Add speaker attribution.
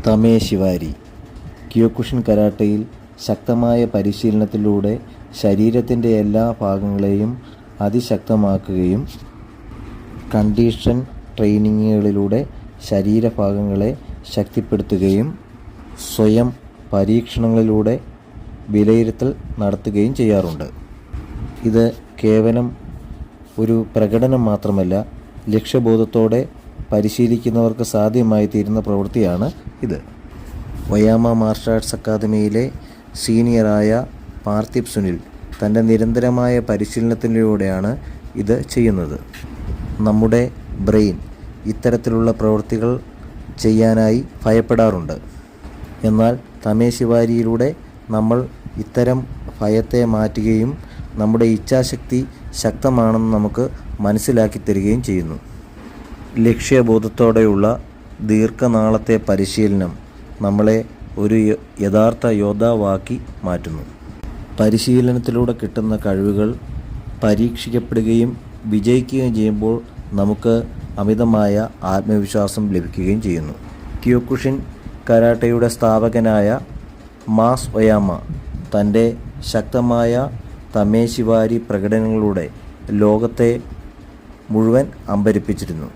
Speaker 1: തമേശിവാരി ക്യോകുഷിൻ കരാട്ടയിൽ ശക്തമായ പരിശീലനത്തിലൂടെ ശരീരത്തിൻ്റെ എല്ലാ ഭാഗങ്ങളെയും അതിശക്തമാക്കുകയും കണ്ടീഷൻ ട്രെയിനിങ്ങുകളിലൂടെ ശരീരഭാഗങ്ങളെ ശക്തിപ്പെടുത്തുകയും സ്വയം പരീക്ഷണങ്ങളിലൂടെ വിലയിരുത്തൽ നടത്തുകയും ചെയ്യാറുണ്ട്. ഇത് കേവലം ഒരു പ്രകടനം മാത്രമല്ല, ലക്ഷ്യബോധത്തോടെ പരിശീലിക്കുന്നവർക്ക് സാധ്യമായി തീരുന്ന പ്രവൃത്തിയാണ് ഇത്. Oyama martial arts അക്കാദമിയിലെ സീനിയറായ Parthib Sunil തൻ്റെ നിരന്തരമായ പരിശീലനത്തിലൂടെയാണ് ഇത് ചെയ്യുന്നത്. നമ്മുടെ ബ്രെയിൻ ഇത്തരത്തിലുള്ള പ്രവൃത്തികൾ ചെയ്യാനായി ഭയപ്പെടാറുണ്ട്. എന്നാൽ തമേശിവാരിയിലൂടെ നമ്മൾ ഇത്തരം ഭയത്തെ മാറ്റുകയും നമ്മുടെ ഇച്ഛാശക്തി ശക്തമാണെന്ന് നമുക്ക് മനസ്സിലാക്കി തരികയും ചെയ്യുന്നു. ലക്ഷ്യബോധത്തോടെയുള്ള ദീർഘനാളത്തെ പരിശീലനം നമ്മളെ ഒരു യഥാർത്ഥ യോദ്ധാവാക്കി മാറ്റുന്നു. പരിശീലനത്തിലൂടെ കിട്ടുന്ന കഴിവുകൾ പരീക്ഷിക്കപ്പെടുകയും വിജയിക്കുകയും ചെയ്യുമ്പോൾ നമുക്ക് അമിതമായ ആത്മവിശ്വാസം ലഭിക്കുകയും ചെയ്യുന്നു. ക്യോകുഷിൻ കരാട്ടയുടെ സ്ഥാപകനായ മാസ് ഒയാമ തൻ്റെ ശക്തമായ തമേശിവാരി പ്രകടനങ്ങളിലൂടെ ലോകത്തെ മുഴുവൻ അമ്പരിപ്പിച്ചിരുന്നു.